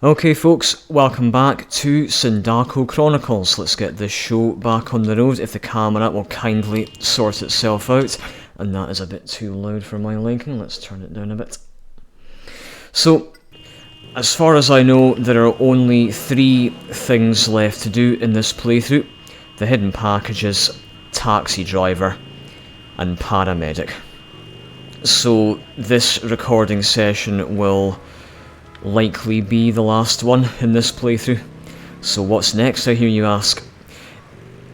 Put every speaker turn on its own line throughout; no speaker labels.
Okay folks, welcome back to Sindacco Chronicles. Let's get this show back on the road if the camera will kindly sort itself out. And that is a bit too loud for my liking, let's turn it down a bit. So, as far as I know, there are only 3 things left to do in this playthrough. The hidden packages, taxi driver, and paramedic. So this recording session will likely be the last one in this playthrough. So what's next, I hear you ask?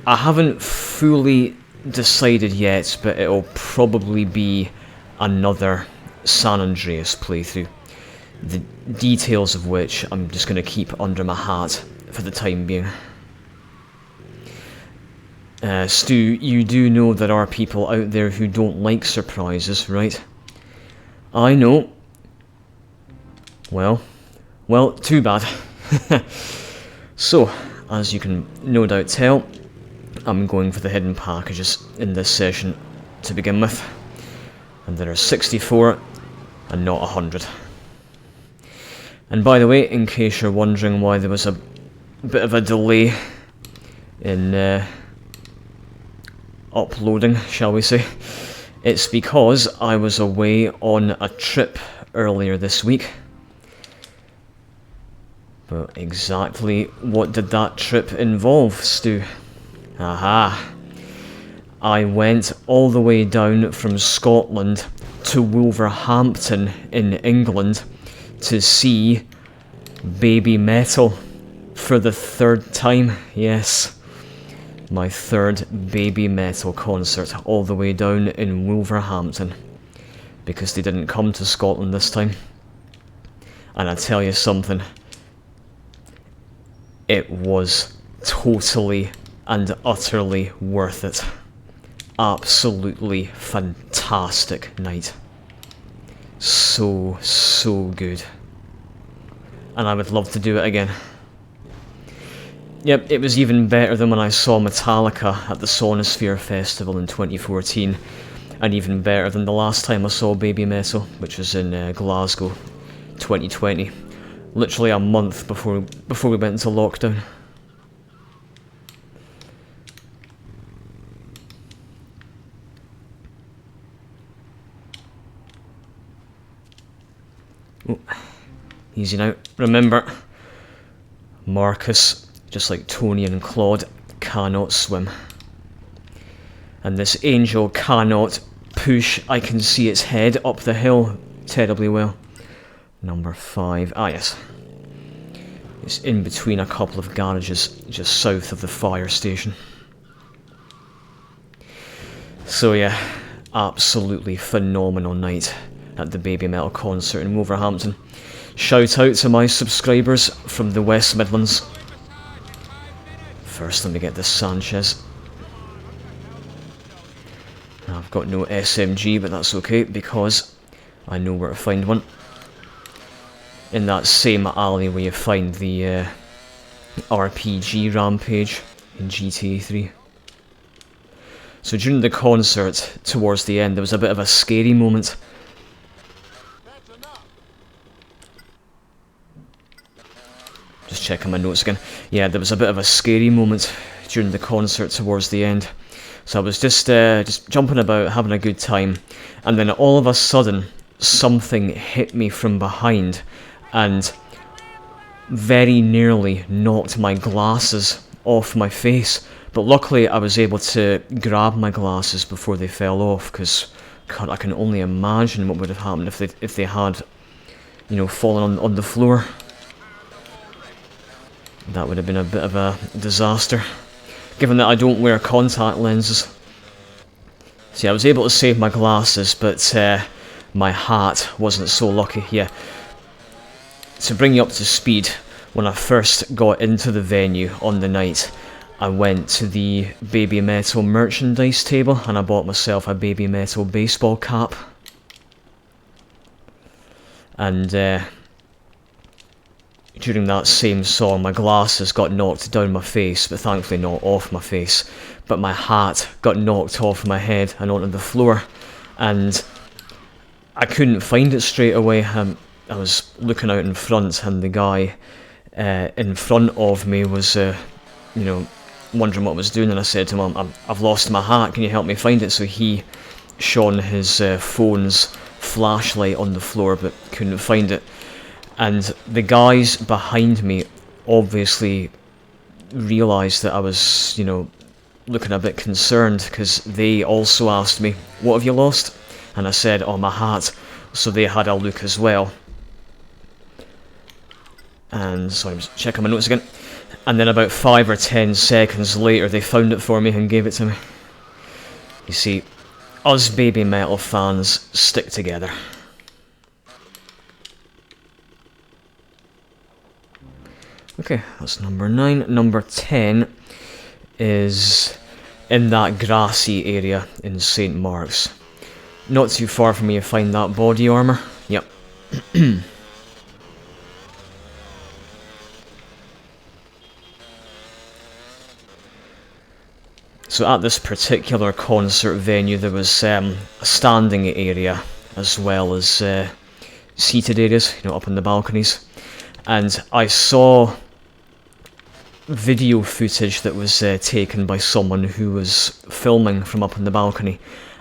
I haven't fully decided yet, but it'll probably be another San Andreas playthrough. The details of which I'm just going to keep under my hat for the time being. Stu, you do know there are people out there who don't like surprises, right? I know. Well, too bad. So, as you can no doubt tell, I'm going for the hidden packages in this session to begin with. And there are 64 and not 100. And by the way, in case you're wondering why there was a bit of a delay in uploading, shall we say, it's because I was away on a trip earlier this week. But exactly what did that trip involve, Stu? Aha! I went all the way down from Scotland to Wolverhampton in England to see Baby Metal for the 3rd time. Yes, my 3rd Baby Metal concert all the way down in Wolverhampton, because they didn't come to Scotland this time. And I tell you something, it was totally and utterly worth it. Absolutely fantastic night. So good. And I would love to do it again. Yep, it was even better than when I saw Metallica at the Sonosphere Festival in 2014. And even better than the last time I saw Baby Metal, which was in Glasgow, 2020. Literally a month before we went into lockdown. Oh, easy now. Remember, Marcus, just like Tony and Claude, cannot swim. And this angel cannot push, I can see its head up the hill terribly well. Number 5, ah yes. It's in between a couple of garages just south of the fire station. So yeah, absolutely phenomenal night at the Baby Metal concert in Wolverhampton. Shout out to my subscribers from the West Midlands. First, let me get this Sanchez. I've got no SMG, but that's okay because I know where to find one. In that same alley where you find the RPG rampage in GTA 3. So during the concert, towards the end, there was a bit of a scary moment. Just checking my notes again. Yeah, there was a bit of a scary moment during the concert towards the end. So I was just jumping about, having a good time, and then all of a sudden, something hit me from behind, and very nearly knocked my glasses off my face. But luckily I was able to grab my glasses before they fell off, because God, I can only imagine what would have happened if they had, you know, fallen on the floor. That would have been a bit of a disaster, given that I don't wear contact lenses. See, I was able to save my glasses, but my hat wasn't so lucky. Yeah. To bring you up to speed, when I first got into the venue on the night, I went to the Baby Metal merchandise table and I bought myself a Baby Metal baseball cap. And during that same song, my glasses got knocked down my face, but thankfully not off my face. But my hat got knocked off my head and onto the floor, and I couldn't find it straight away. I was looking out in front, and the guy in front of me was, you know, wondering what I was doing, and I said to him, I've lost my hat, can you help me find it? So he shone his phone's flashlight on the floor, but couldn't find it. And the guys behind me obviously realised that I was, you know, looking a bit concerned, because they also asked me, what have you lost? And I said, oh, my hat. So they had a look as well. And so I'm checking my notes again. And then about 5 or 10 seconds later, they found it for me and gave it to me. You see, us baby metal fans stick together. Okay, that's number 9. Number 10 is in that grassy area in St. Mark's. Not too far from me, you find that body armour. Yep. So at this particular concert venue, there was a standing area as well as seated areas, you know, up on the balconies. And I saw video footage that was taken by someone who was filming from up on the balcony,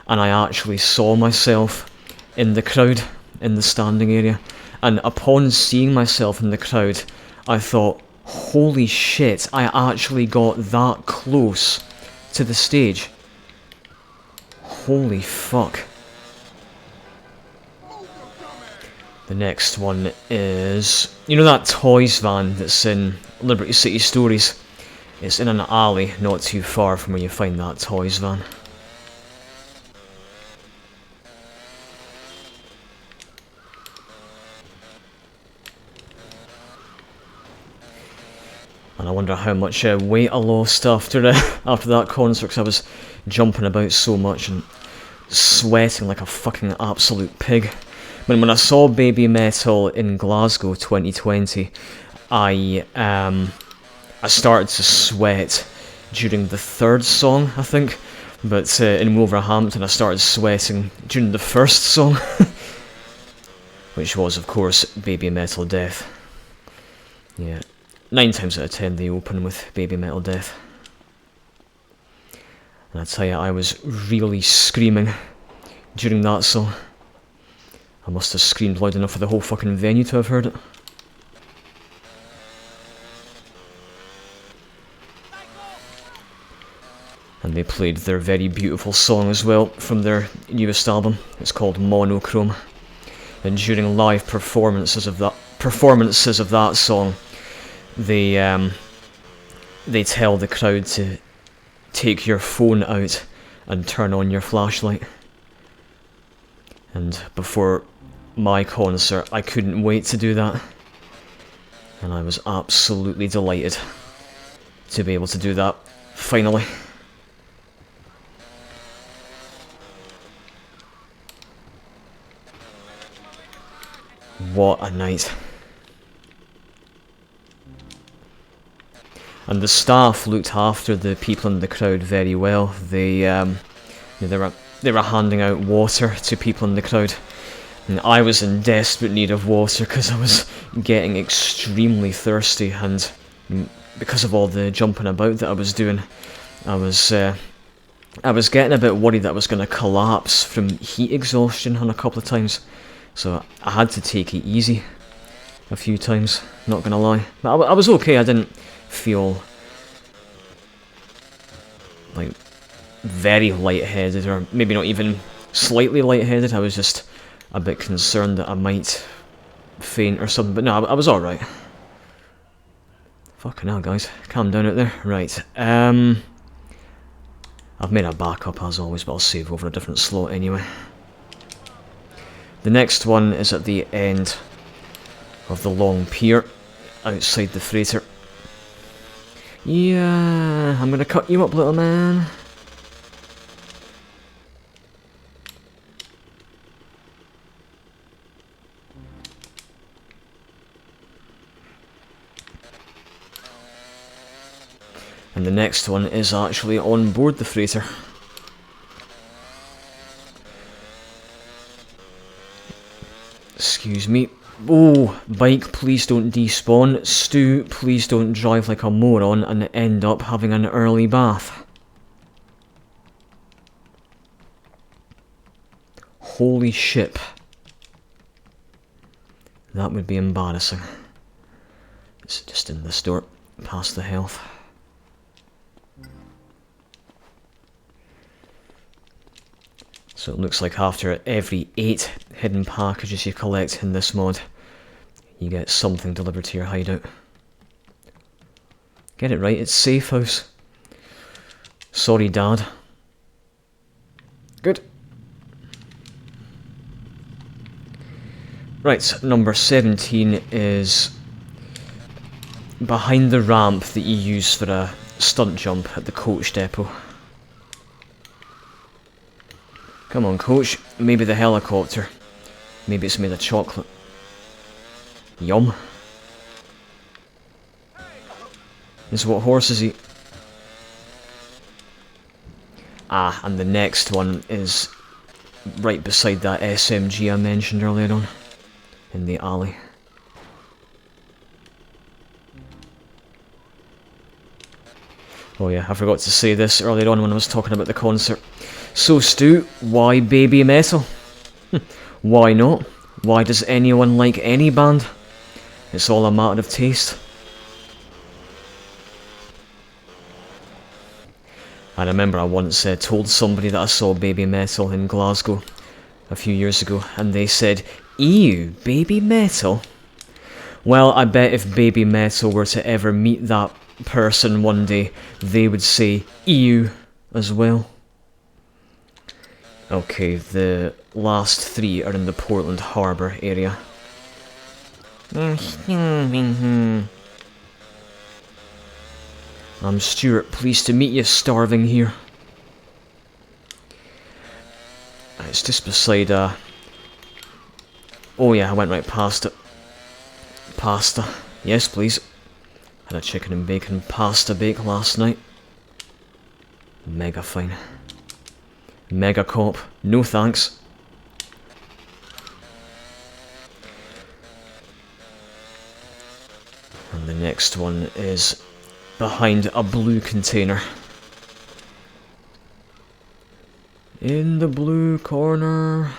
and I actually saw myself in the crowd, in the standing area. And upon seeing myself in the crowd, I thought, holy shit, I actually got that close to the stage. Holy fuck. The next one is, you know that toys van that's in Liberty City Stories? It's in an alley not too far from where you find that toys van. And I wonder how much weight I lost after that concert, because I was jumping about so much and sweating like a fucking absolute pig. When I saw Baby Metal in Glasgow 2020, I started to sweat during the third song, I think. But in Wolverhampton, I started sweating during the first song, which was, of course, Baby Metal Death. Yeah. 9 times out of 10 they open with Baby Metal Death. And I tell you, I was really screaming during that song. I must have screamed loud enough for the whole fucking venue to have heard it. And they played their very beautiful song as well from their newest album. It's called Monochrome. And during live performances of that song, they tell the crowd to take your phone out and turn on your flashlight. And before my concert, I couldn't wait to do that. And I was absolutely delighted to be able to do that, finally. What a night. And the staff looked after the people in the crowd very well. They were handing out water to people in the crowd. And I was in desperate need of water because I was getting extremely thirsty, and because of all the jumping about that I was doing, I was getting a bit worried that I was going to collapse from heat exhaustion on a couple of times. So I had to take it easy a few times, not gonna lie. But I was okay. I didn't feel like very lightheaded, or maybe not even slightly lightheaded. I was just a bit concerned that I might faint or something, but no, I was alright. Fucking hell, guys, calm down out there. Right, I've made a backup as always, but I'll save over a different slot anyway. The next one is at the end of the long pier outside the freighter. Yeah, I'm gonna cut you up, little man. And the next one is actually on board the freighter. Excuse me. Oh, bike, please don't despawn. Stu, please don't drive like a moron and end up having an early bath. Holy shit. That would be embarrassing. It's just in this door, past the health. So it looks like after every 8 hidden packages you collect in this mod, you get something delivered to your hideout. Get it right, it's safe house. Sorry, Dad. Good. Right, number 17 is behind the ramp that you use for a stunt jump at the coach depot. Come on, coach. Maybe the helicopter. Maybe it's made of chocolate. Yum. This is what horses eat. Ah, and the next one is right beside that SMG I mentioned earlier on. In the alley. Oh yeah, I forgot to say this earlier on when I was talking about the concert. So Stu, why baby metal? Why not? Why does anyone like any band? It's all a matter of taste. I remember I once told somebody that I saw baby metal in Glasgow a few years ago, and they said, "Ew, baby metal?" Well, I bet if baby metal were to ever meet that person one day, they would say ew as well. Okay, the last 3 are in the Portland Harbour area. I'm Stuart, pleased to meet you, starving here. It's just beside oh yeah, I went right past it. Pasta. Yes, please. Had a chicken and bacon pasta bake last night. Mega fine. Mega cop. No thanks. And the next one is behind a blue container. In the blue corner.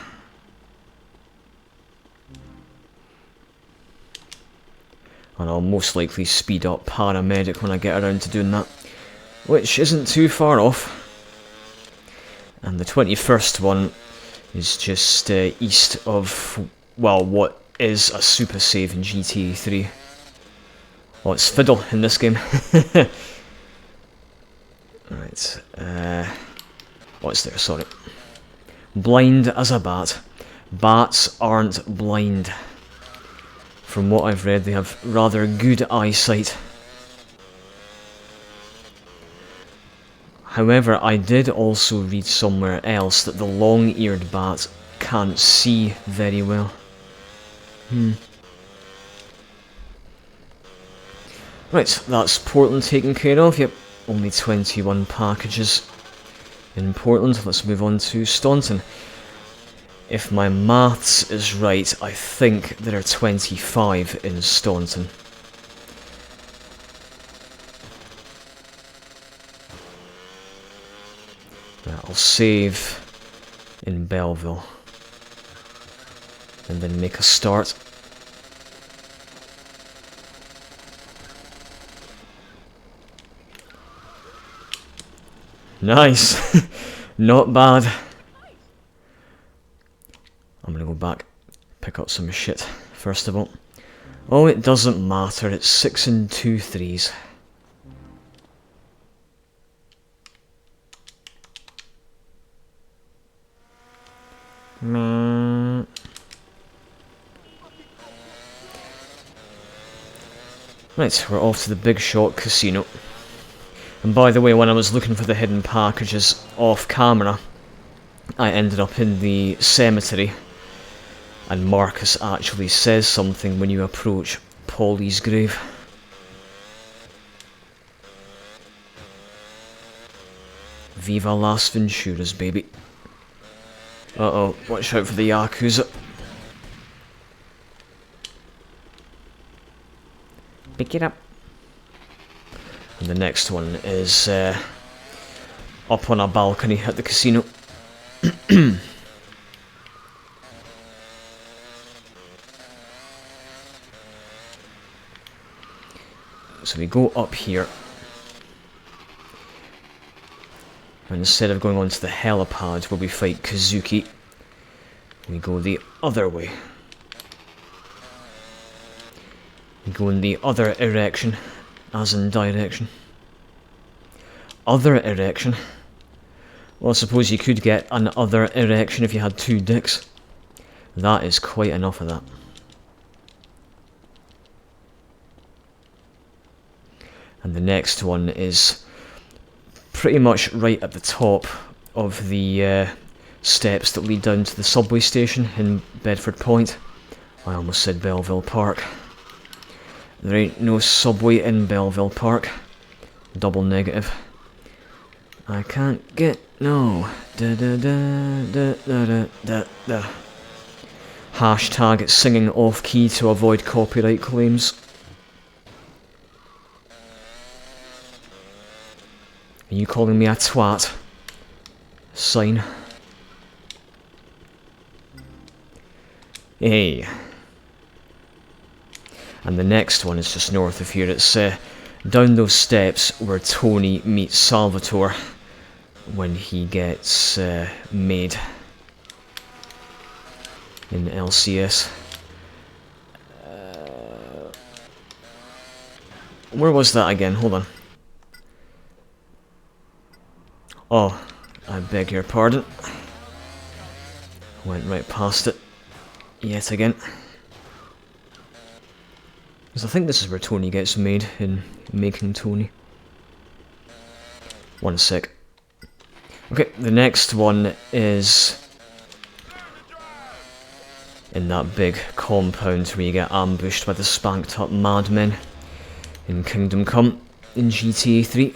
And I'll most likely speed up paramedic when I get around to doing that, which isn't too far off. And the 21st one is just east of, well, what is a super save in GTA 3. Oh, it's Fiddle in this game. Right, what's there, sorry. Blind as a bat. Bats aren't blind. From what I've read, they have rather good eyesight. However, I did also read somewhere else that the long-eared bat can't see very well. Right, that's Portland taken care of. Yep, only 21 packages in Portland. Let's move on to Staunton. If my maths is right, I think there are 25 in Staunton. I'll save in Belleville and then make a start. Nice! Not bad. I'm gonna go back, pick up some shit, first of all. Oh, it doesn't matter, it's 6 and 2 threes. Right, we're off to the Big Shot Casino. And by the way, when I was looking for the hidden packages off camera, I ended up in the cemetery. And Marcus actually says something when you approach Polly's grave. Viva Las Venturas, baby. Uh-oh, watch out for the Yakuza. Pick it up. And the next one is up on a balcony at the casino. So we go up here. And instead of going onto the helipad where we fight Kazuki, we go the other way. We go in the other erection, as in direction. Other erection? Well, I suppose you could get an other erection if you had 2 dicks. That is quite enough of that. And the next one is pretty much right at the top of the steps that lead down to the subway station in Bedford Point. I almost said Belleville Park. There ain't no subway in Belleville Park. Double negative. I can't get no. Da da da da da da da. Hashtag singing off key to avoid copyright claims. Are you calling me a twat? Sign. Hey. And the next one is just north of here. It's down those steps where Tony meets Salvatore when he gets made in LCS. Where was that again? Hold on. Oh, I beg your pardon. Went right past it yet again. Because I think this is where Tony gets made in Making Tony. One sec. Okay, the next one is in that big compound where you get ambushed by the spanked up madmen in Kingdom Come in GTA 3.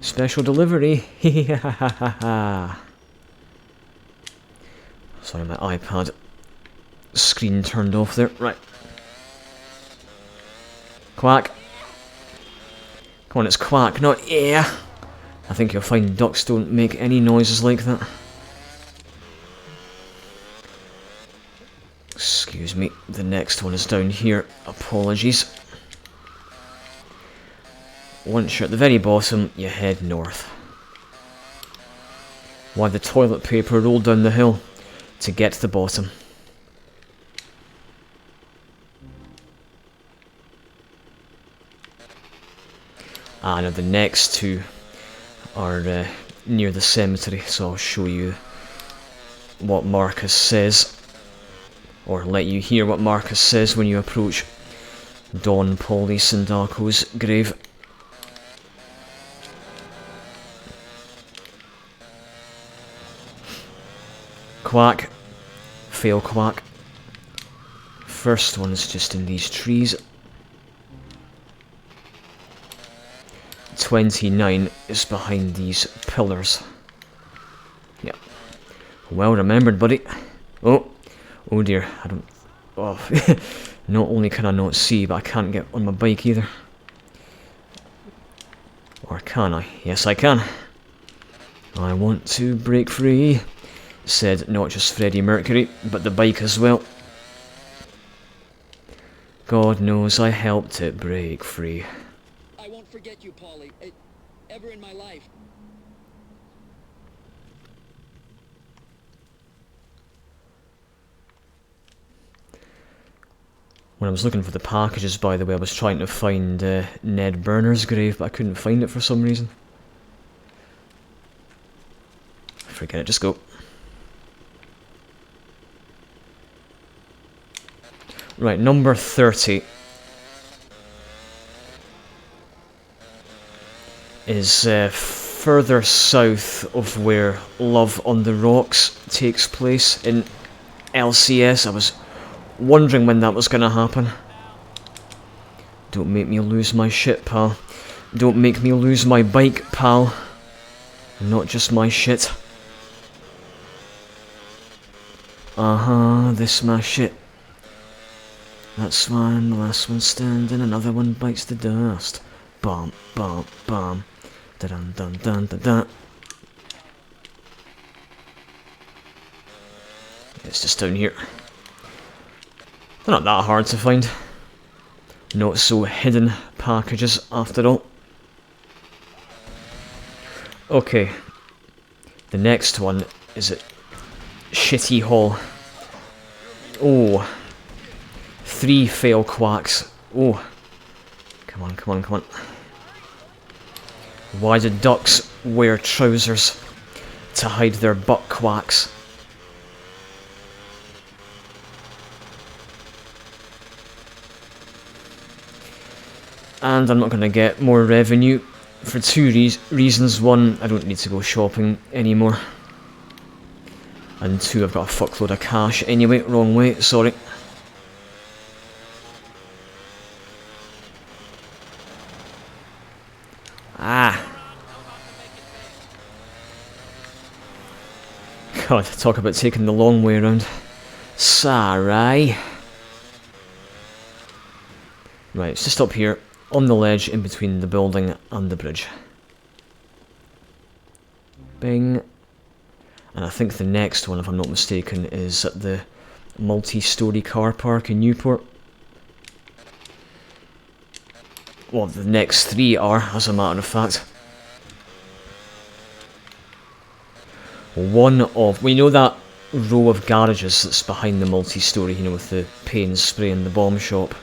Special delivery. Sorry, my iPad screen turned off there. Right. Quack. Come on, it's quack, not yeah. I think you'll find ducks don't make any noises like that. Excuse me, the next one is down here. Apologies. Once you're at the very bottom, you head north. Why the toilet paper rolled down the hill to get to the bottom. Ah, now the next two are near the cemetery, so I'll show you what Marcus says, or let you hear what Marcus says when you approach Don Paulie Sindacco's grave. Quack. Fail quack. First one is just in these trees. 29 is behind these pillars. Yeah. Well remembered, buddy. Oh. Oh dear. I don't... Oh. Not only can I not see, but I can't get on my bike either. Or can I? Yes, I can. I want to break free. Said not just Freddie Mercury, but the bike as well. God knows I helped it break free.
I won't forget you, Paulie, ever in my life.
When I was looking for the packages, by the way, I was trying to find Ned Burner's grave, but I couldn't find it for some reason. Forget it, just go. Right, number 30 is further south of where Love on the Rocks takes place in LCS. I was wondering when that was going to happen. Don't make me lose my shit, pal. Don't make me lose my bike, pal. Not just my shit. Uh-huh, this my shit. That's one, the last one standing, another one bites the dust. Bum, bum, bum. Da-dun, dun, dun, dun, dun. It's just down here. They're not that hard to find. Not so hidden packages after all. Okay. The next one is at Shitty Hall. Oh. 3 fail quacks. Oh. Come on, come on, come on. Why do ducks wear trousers? To hide their butt quacks. And I'm not going to get more revenue for 2 reasons. 1, I don't need to go shopping anymore. And 2, I've got a fuckload of cash anyway. Wrong way, sorry. Ah. God, talk about taking the long way around. Sorry. Right, it's just up here, on the ledge in between the building and the bridge. Bing. And I think the next one, if I'm not mistaken, is at the multi-storey car park in Newport. Well, the next 3 are, as a matter of fact. We know that row of garages that's behind the multi-storey, you know, with the paint spray and the bomb shop.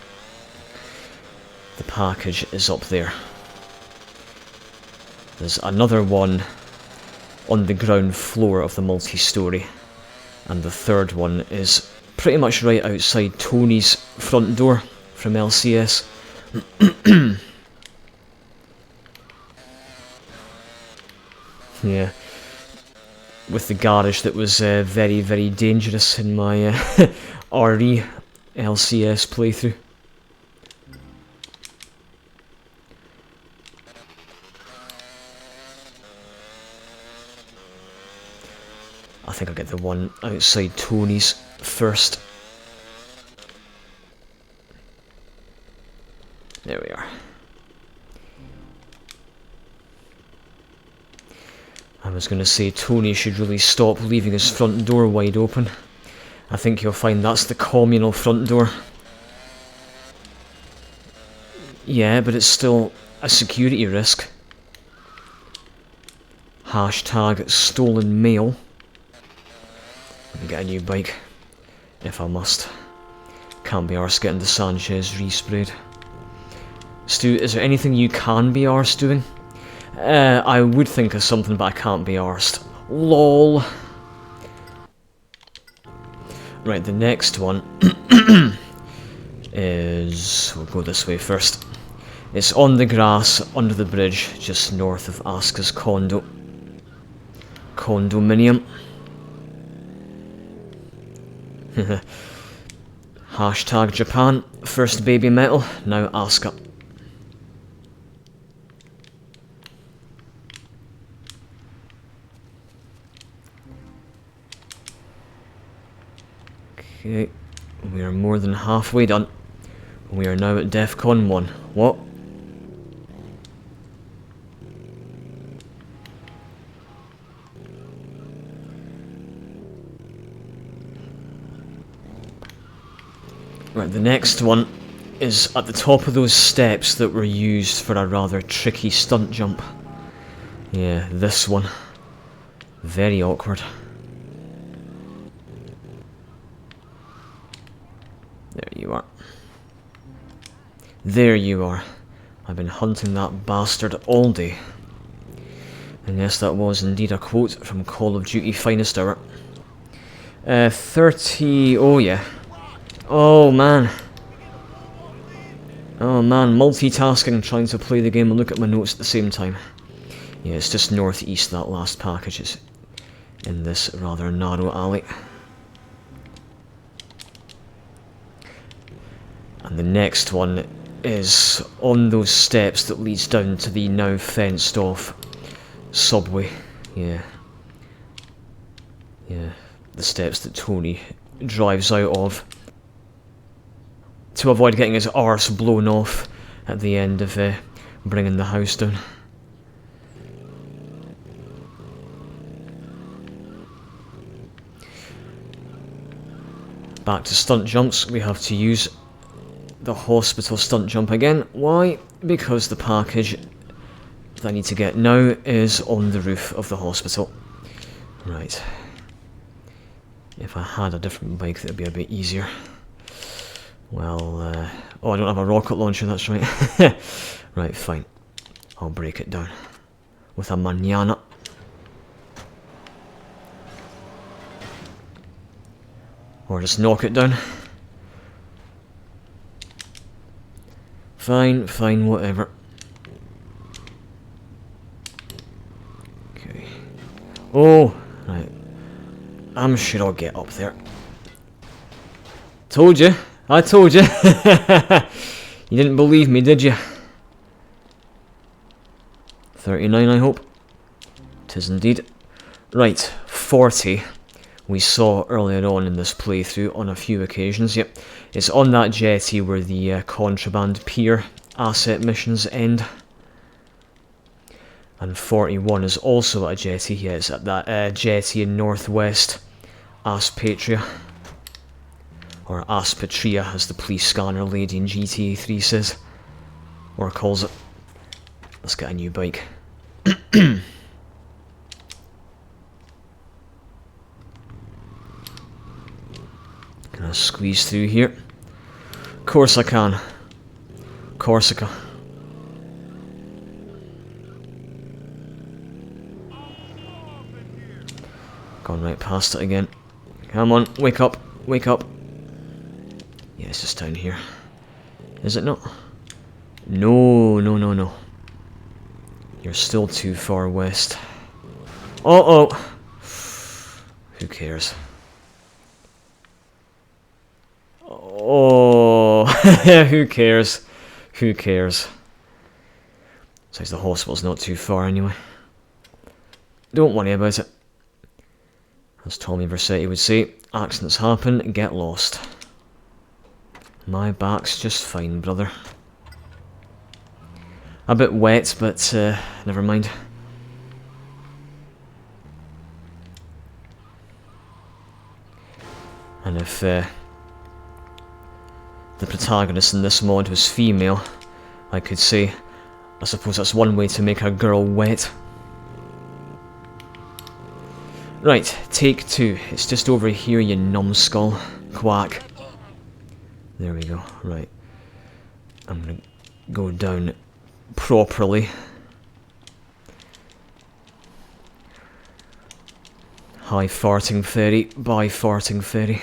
The package is up there. There's another one on the ground floor of the multi-storey. And the third one is pretty much right outside Tony's front door from LCS. Yeah. With the garage that was very, very dangerous in my RE LCS playthrough. I think I'll get the one outside Tony's first. There we are. I was going to say Tony should really stop leaving his front door wide open. I think you'll find that's the communal front door. Yeah, but it's still a security risk. Hashtag stolen mail. Let me get a new bike, if I must. Can't be arsed getting the Sanchez resprayed. Stu, is there anything you can be arsed doing? I would think of something, but I can't be arsed. LOL. Right, the next one is... we'll go this way first. It's on the grass, under the bridge, just north of Asuka's condominium. Hashtag Japan, first baby metal, now Asuka. Okay, we are more than halfway done. We are now at DEFCON 1. What? Right, the next one is at the top of those steps that were used for a rather tricky stunt jump. Yeah, this one. Very awkward. There you are. There you are. I've been hunting that bastard all day. And yes, that was indeed a quote from Call of Duty Finest Hour. 30... oh yeah. Oh man. Oh man, multitasking, trying to play the game and look at my notes at the same time. Yeah, it's just northeast, that last package is in this rather narrow alley. And the next one is on those steps that leads down to the now fenced off subway. Yeah. Yeah, the steps that Tony drives out of. to avoid getting his arse blown off at the end of bringing the house down. Back to stunt jumps, we have to use the hospital stunt jump again. Why? Because the package that I need to get now is on the roof of the hospital. Right. If I had a different bike, that would be a bit easier. Well, oh, I don't have a rocket launcher, that's right. Right, fine. I'll break it down with a manana. Or just knock it down. Fine, fine, whatever. Okay. Oh, right. I'm sure I'll get up there. Told you. I told you. You didn't believe me, did you? 39, I hope. 'Tis indeed. Right, 40. We saw earlier on in this playthrough on a few occasions. Yep, it's on that jetty where the contraband pier asset missions end. And 41 is also at a jetty. Yeah, it's at that jetty in northwest Aspatria. Or Aspatria, as the police scanner lady in GTA 3 says. Or calls it. Let's get a new bike. Can I squeeze through here? Of course I can. Corsica. Gone right past it again. Come on, wake up, wake up. Yeah, it's just down here. Is it not? No, no, no, no. You're still too far west. Uh-oh. Who cares? Oh, who cares? Who cares? Besides, the hospital's not too far anyway. Don't worry about it. As Tommy Vercetti would say, accidents happen, get lost. My back's just fine, brother. A bit wet, but never mind. And if the protagonist in this mod was female, I could say, I suppose that's one way to make a girl wet. Right, take 2. It's just over here, you numbskull. Quack. There we go, right. I'm gonna go down properly. Hi farting fairy, bye farting fairy.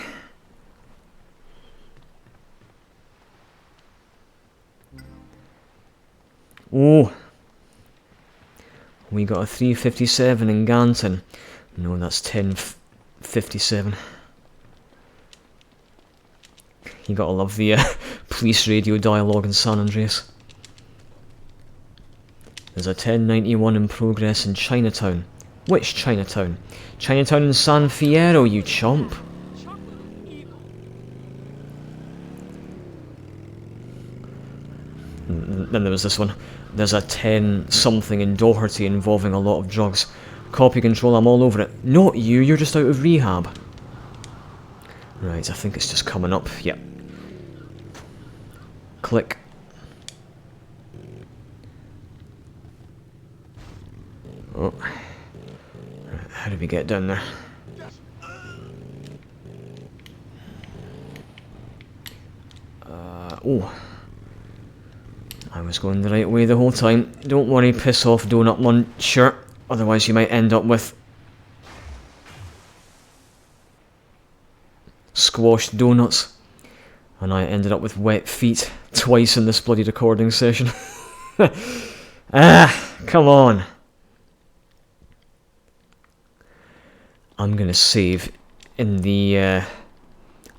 Oh! We got a 357 in Ganton. No, that's 1057. You gotta love the police radio dialogue in San Andreas. There's a 1091 in progress in Chinatown. Which Chinatown? Chinatown in San Fierro, you chomp. Then there was this one. There's a 10-something in Doherty involving a lot of drugs. Copy control, I'm all over it. Not you, you're just out of rehab. Right, I think it's just coming up. Yep. Click. Oh. Right, how did we get down there? Oh. I was going the right way the whole time. Don't worry, piss off donut muncher. Otherwise you might end up with squashed donuts. And I ended up with wet feet twice in this bloody recording session. Ah, come on. I'm gonna save in the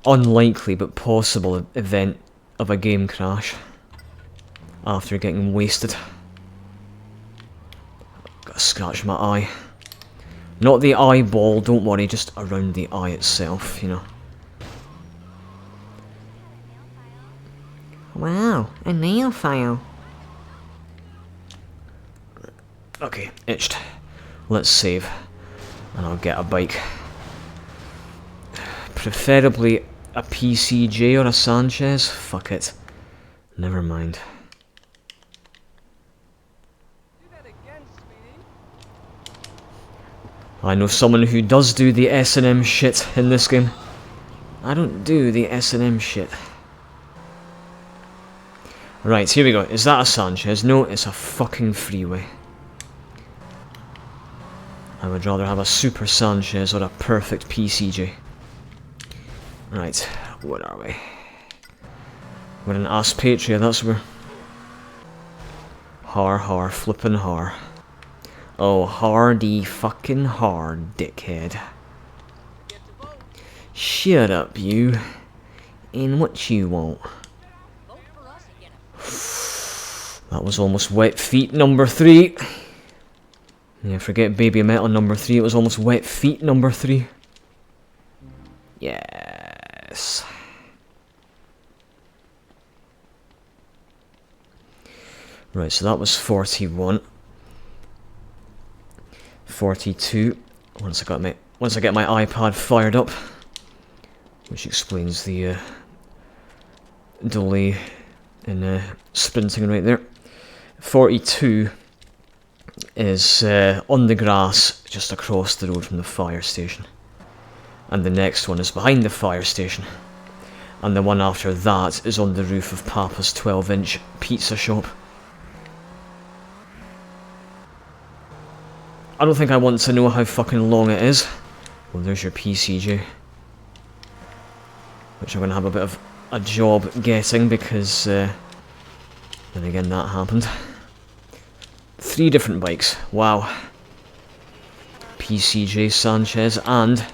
unlikely but possible event of a game crash after getting wasted. Gotta scratch my eye. Not the eyeball, don't worry, just around the eye itself, you know. Wow, a nail file. Okay, itched. Let's save. And I'll get a bike. Preferably a PCJ or a Sanchez. Fuck it. Never mind. I know someone who does do the S&M shit in this game. I don't do the S&M shit. Right, here we go. Is that a Sanchez? No, it's a fucking freeway. I would rather have a Super Sanchez or a perfect PCJ. Right, where are we? We're in Aspatria, that's where. Har, flippin' har. Oh, hardy fucking hard, dickhead. Shut up, you. And what you want? That was almost wet feet number 3. Yeah, forget baby metal number 3, it was almost wet feet number 3. Yes. Right, so that was 41. 42. Once I get my iPad fired up, which explains the delay in sprinting right there. 42 is on the grass just across the road from the fire station, and the next one is behind the fire station, and the one after that is on the roof of Papa's 12-inch pizza shop. I don't think I want to know how fucking long it is. Well, there's your PCJ, which I'm going to have a bit of a job getting because then again that happened. 3 different bikes, wow. PCJ, Sanchez and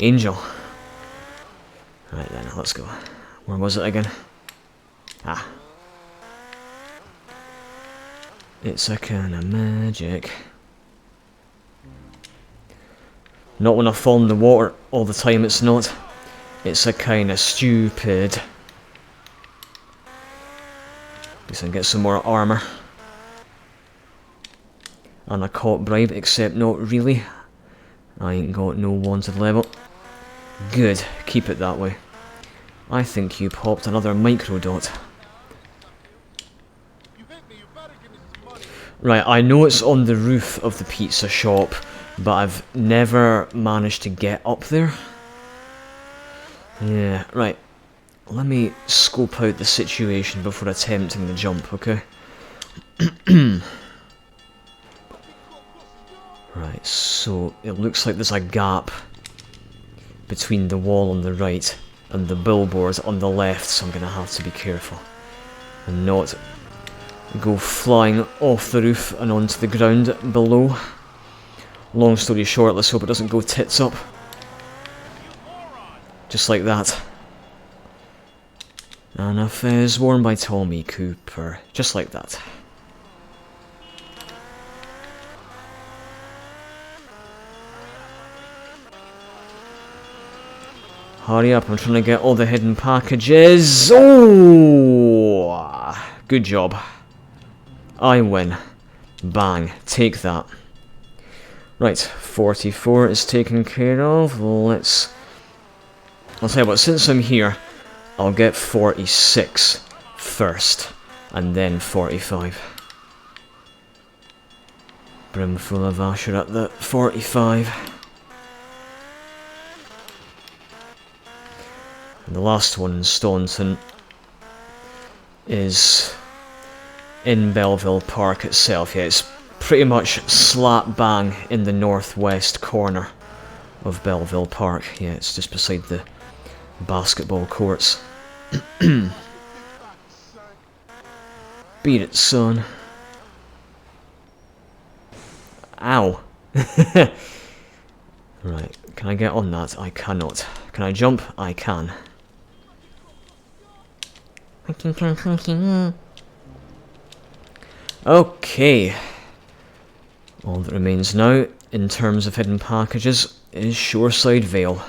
Angel. Right then, let's go. Where was it again? Ah. It's a kind of magic. Not when I fall in the water all the time, it's not. It's a kind of stupid. At least I can get some more armour. And a caught bribe, except not really. I ain't got no wanted level. Good, keep it that way. I think you popped another micro dot. Right, I know it's on the roof of the pizza shop, but I've never managed to get up there. Yeah, right. Let me scope out the situation before attempting the jump, okay? Right, so it looks like there's a gap between the wall on the right and the billboard on the left, so I'm going to have to be careful and not go flying off the roof and onto the ground below. Long story short, let's hope it doesn't go tits up. Just like that. And a fez worn by Tommy Cooper. Just like that. Hurry up, I'm trying to get all the hidden packages. Oh! Good job. I win. Bang. Take that. Right, 44 is taken care of. I'll tell you what, since I'm here, I'll get 46 first, and then 45. Brimful of Asher at the 45. And the last one in Staunton is in Belleville Park itself. Yeah, it's pretty much slap bang in the northwest corner of Belleville Park. Yeah, it's just beside the basketball courts. Beat it, son. Ow. Right, can I get on that? I cannot. Can I jump? I can. Okay. All that remains now, in terms of hidden packages, is Shoreside Vale.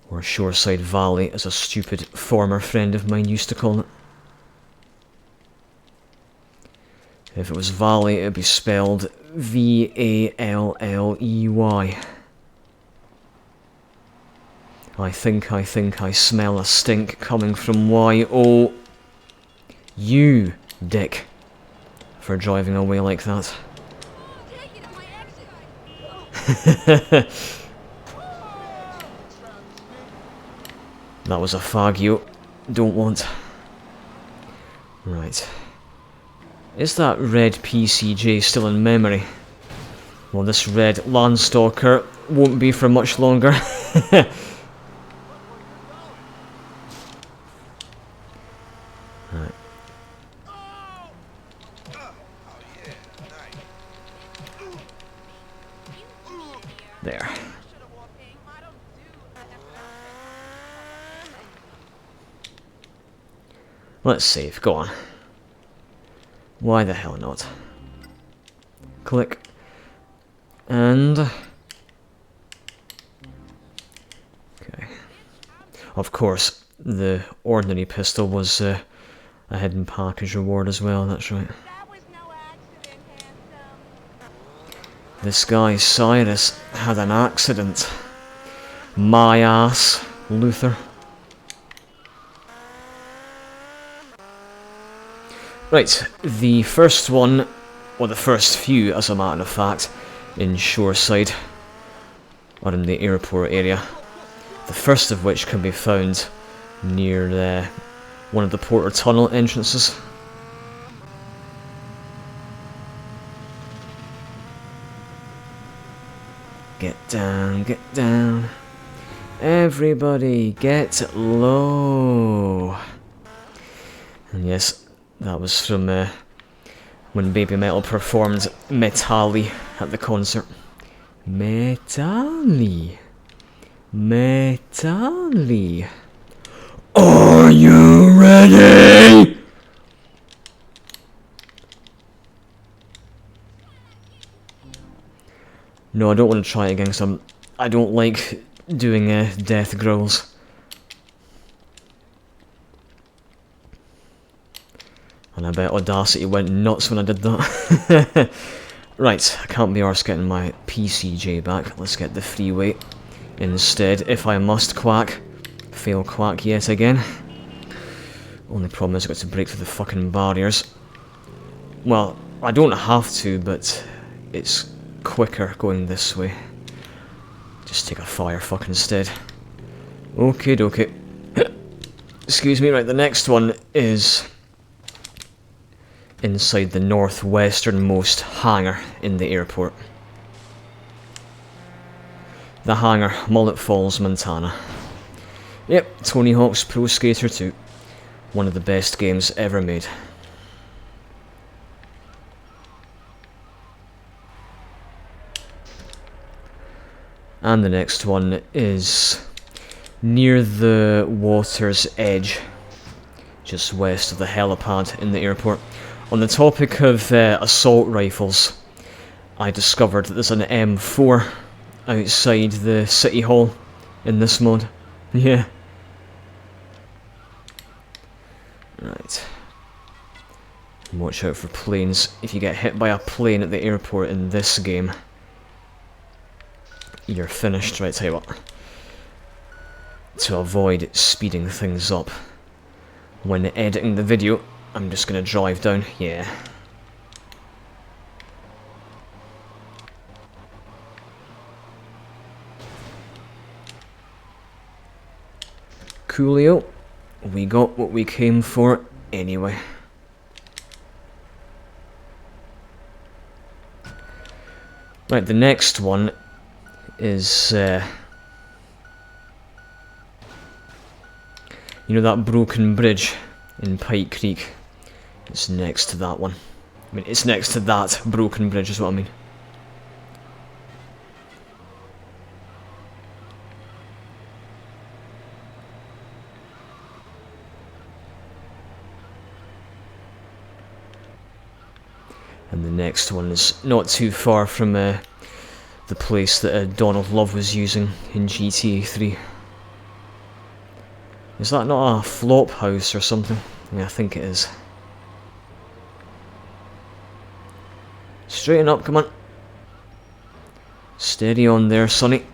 Or Shoreside Valley, as a stupid former friend of mine used to call it. If it was Valley, it'd be spelled V-A-L-L-E-Y. I think I smell a stink coming from Y-O. You, dick, for driving away like that. That was a fag you don't want. Right. Is that red PCJ still in memory? Well, this red Landstalker won't be for much longer. Right. There. Let's save, go on. Why the hell not? Click. And... okay. Of course, the ordinary pistol was a hidden package reward as well, that's right. This guy, Cyrus, had an accident. My ass, Luther. Right, the first one, or the first few as a matter of fact, in Shoreside, or in the airport area. The first of which can be found near one of the Porter Tunnel entrances. Get down, get down. Everybody get low. And yes, that was from when Baby Metal performed Metalli at the concert. Metalli. Metalli. Are you ready? No, I don't want to try it again because I don't like doing death growls. And I bet Audacity went nuts when I did that. Right, I can't be arsed getting my PCJ back. Let's get the freeway instead, if I must quack. Fail quack yet again. Only problem is I've got to break through the fucking barriers. Well, I don't have to, but it's quicker going this way. Just take a firefuck instead. Okay, dokie. Excuse me, right, the next one is inside the northwesternmost hangar in the airport. The hangar, Mullet Falls, Montana. Yep, Tony Hawk's Pro Skater 2. One of the best games ever made. And the next one is near the water's edge, just west of the helipad in the airport. On the topic of assault rifles, I discovered that there's an M4 outside the city hall in this mod. Yeah. Right. Watch out for planes. If you get hit by a plane at the airport in this game, you're finished. Right, tell you what. To avoid speeding things up when editing the video, I'm just gonna drive down. Yeah. Coolio. We got what we came for anyway. Right, the next one is, you know that broken bridge in Pike Creek? It's next to that one. I mean, it's next to that broken bridge is what I mean. And the next one is not too far from the place that Donald Love was using in GTA 3. Is that not a flop house or something? Yeah, I think it is. Straighten up, come on. Steady on there, sonny.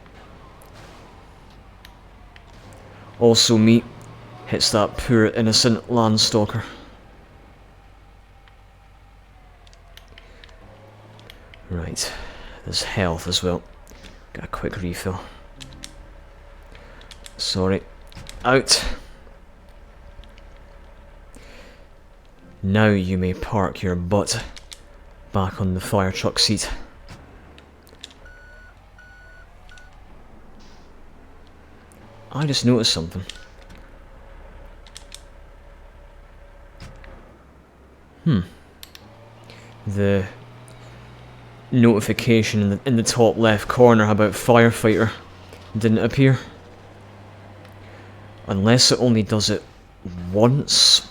Also me hits that poor innocent landstalker. Right, there's health as well. Got a quick refill. Sorry. Out. Now you may park your butt back on the fire truck seat. I just noticed something. The notification in the top left corner about firefighter didn't appear. Unless it only does it once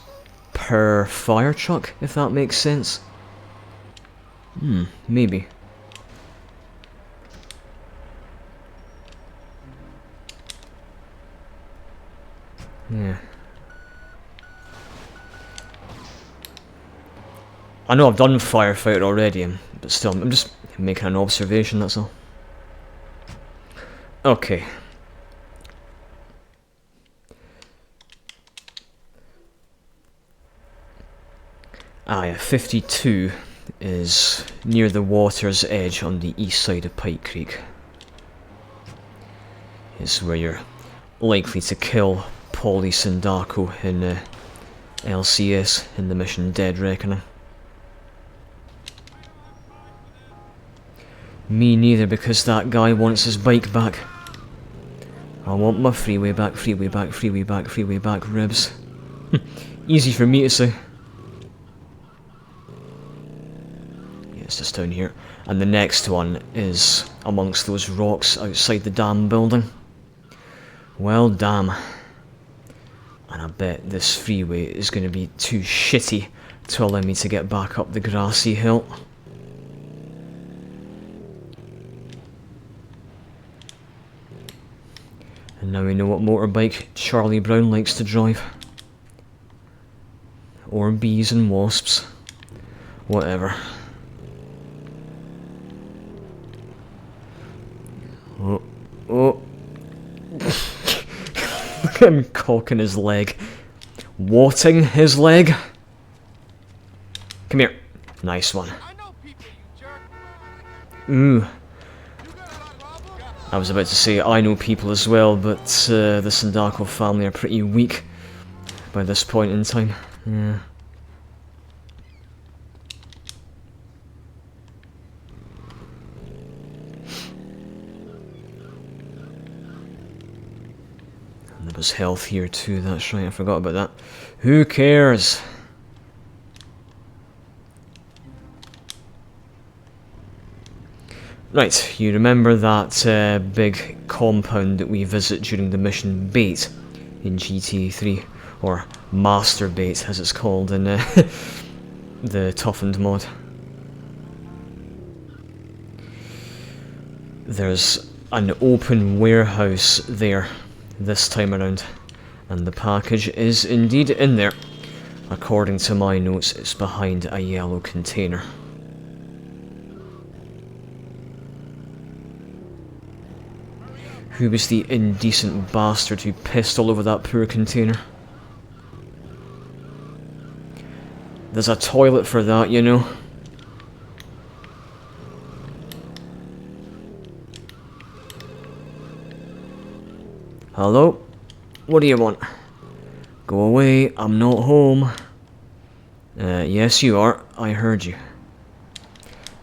per fire truck, if that makes sense. Maybe. Yeah. I know I've done firefighter already, but still, I'm just making an observation, that's all. Okay. Ah yeah, 52 is near the water's edge on the east side of Pike Creek. It's where you're likely to kill Polly Sindacco in LCS in the mission Dead Reckoning. Me neither, because that guy wants his bike back. I want my freeway back, freeway back, freeway back, freeway back ribs. Easy for me to say. Yeah, it's just down here. And the next one is amongst those rocks outside the dam building. Well, damn. And I bet this freeway is going to be too shitty to allow me to get back up the grassy hill. And now we know what motorbike Charlie Brown likes to drive. Or bees and wasps. Whatever. Oh. Oh. Look at him cocking his leg. Watting his leg. Come here. Nice one. Ooh. I was about to say I know people as well, but the Sindacco family are pretty weak by this point in time. Yeah. And there was health here too, that's right, I forgot about that. Who cares? Right, you remember that big compound that we visit during the mission Bait in GTA 3, or Master Bait as it's called in the toughened mod. There's an open warehouse there this time around, and the package is indeed in there. According to my notes, it's behind a yellow container. Who was the indecent bastard who pissed all over that poor container? There's a toilet for that, you know. Hello? What do you want? Go away, I'm not home. Yes you are, I heard you.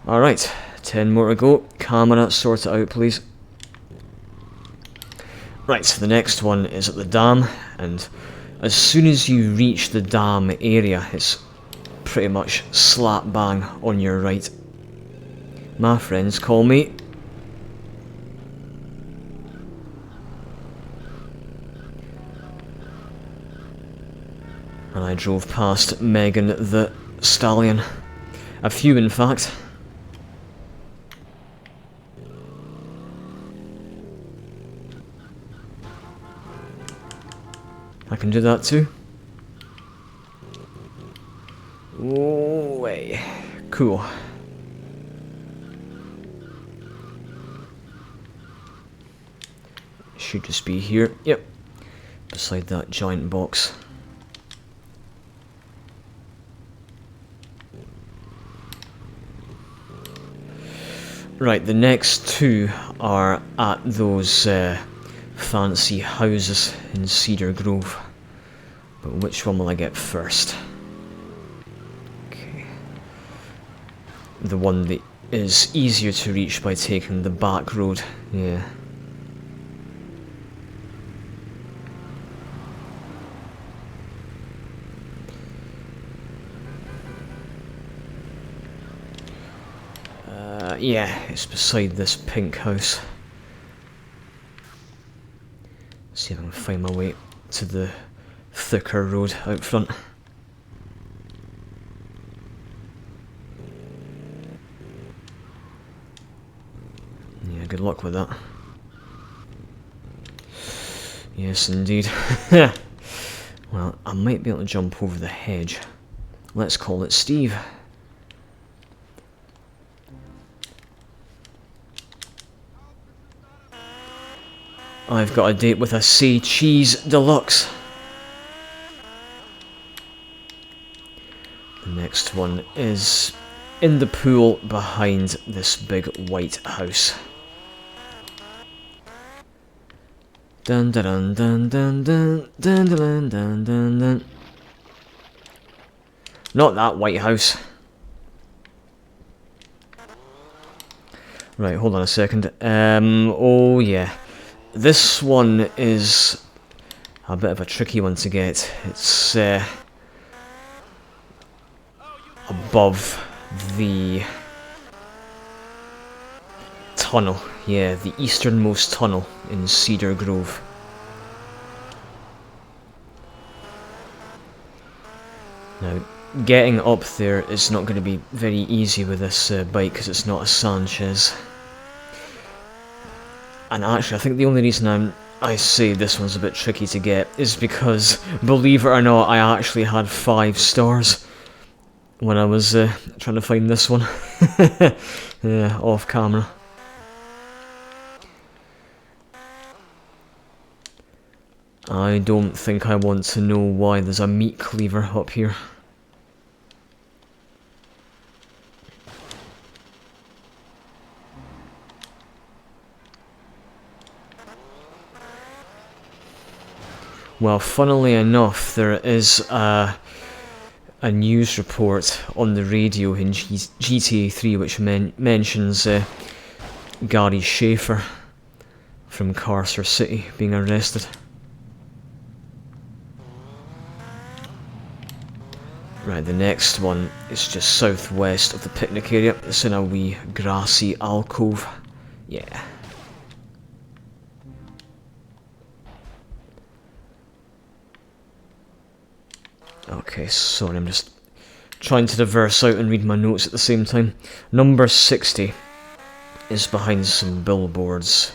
Alright, 10 more to go. Camera, sort it out please. Right, so the next one is at the dam, and as soon as you reach the dam area, it's pretty much slap bang on your right. My friends call me. And I drove past Megan the Stallion. A few, in fact. I can do that too. Oh, way. Cool. should just be here. Yep. Beside that giant box. Right, the next two are at those fancy houses in Cedar Grove. But which one will I get first? Okay. The one that is easier to reach by taking the back road, yeah. Yeah, it's beside this pink house. See if I can find my way to the thicker road out front. Yeah, good luck with that. Yes, indeed. Well, I might be able to jump over the hedge. Let's call it Steve. I've got a date with a Say Cheese Deluxe. The next one is in the pool behind this big white house. Dun dun dun dun dun dun dun dun dun dun. Not that white house. Right, hold on a second. Oh yeah. This one is a bit of a tricky one to get. It's above the tunnel. Yeah, the easternmost tunnel in Cedar Grove. Now, getting up there is not going to be very easy with this bike because it's not a Sanchez. And actually, I think the only reason I say this one's a bit tricky to get is because, believe it or not, I actually had 5 stars when I was trying to find this one. Yeah, off camera. I don't think I want to know why there's a meat cleaver up here. Well, funnily enough, there is a news report on the radio in GTA 3 which mentions Gary Schaefer from Carcer City being arrested. Right, the next one is just southwest of the picnic area. It's in a wee grassy alcove. Yeah. Okay, sorry, I'm just trying to reverse out and read my notes at the same time. Number 60 is behind some billboards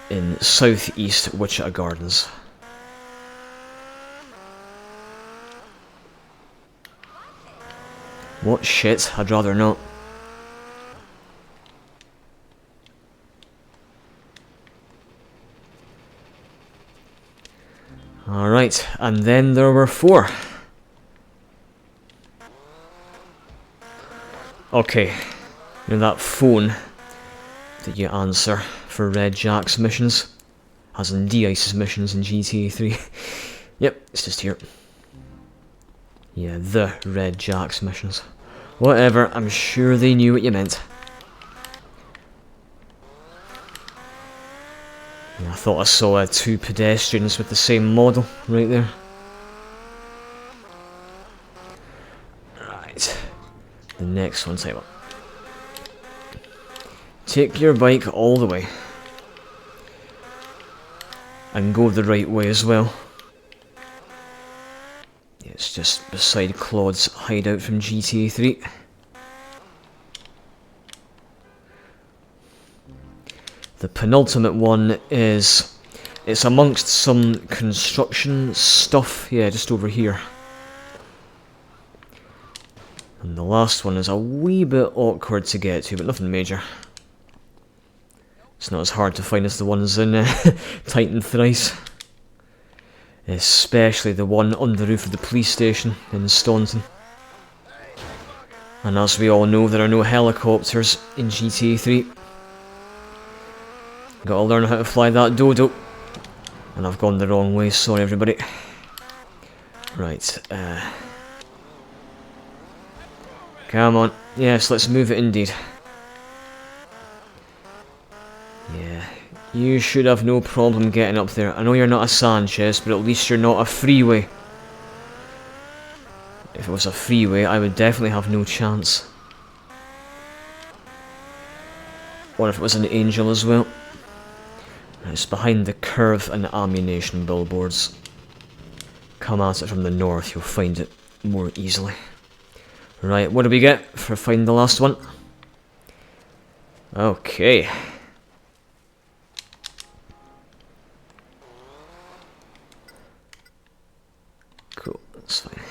in southeast Wichita Gardens. What shit? I'd rather not. Alright, and then there were 4. Okay, you know that phone that you answer for Red Jack's missions? As in D-Ice's missions in GTA 3. Yep, it's just here. Yeah, the Red Jack's missions. Whatever, I'm sure they knew what you meant. Yeah, I thought I saw 2 pedestrians with the same model right there. Right. The next one, tell you what. Take your bike all the way. And go the right way as well. It's just beside Claude's hideout from GTA 3. The penultimate one is... it's amongst some construction stuff. Yeah, just over here. And the last one is a wee bit awkward to get to, but nothing major. It's not as hard to find as the ones in Titan Thrice. Especially the one on the roof of the police station in Staunton. And as we all know, there are no helicopters in GTA 3. Gotta learn how to fly that dodo. And I've gone the wrong way, sorry everybody. Right, come on. Yes, let's move it indeed. Yeah, you should have no problem getting up there. I know you're not a Sanchez, but at least you're not a freeway. If it was a freeway, I would definitely have no chance. Or if it was an Angel as well. It's behind the curve and ammunition billboards. Come at it from the north, you'll find it more easily. Right, what do we get for finding the last one? Okay. Cool, that's fine.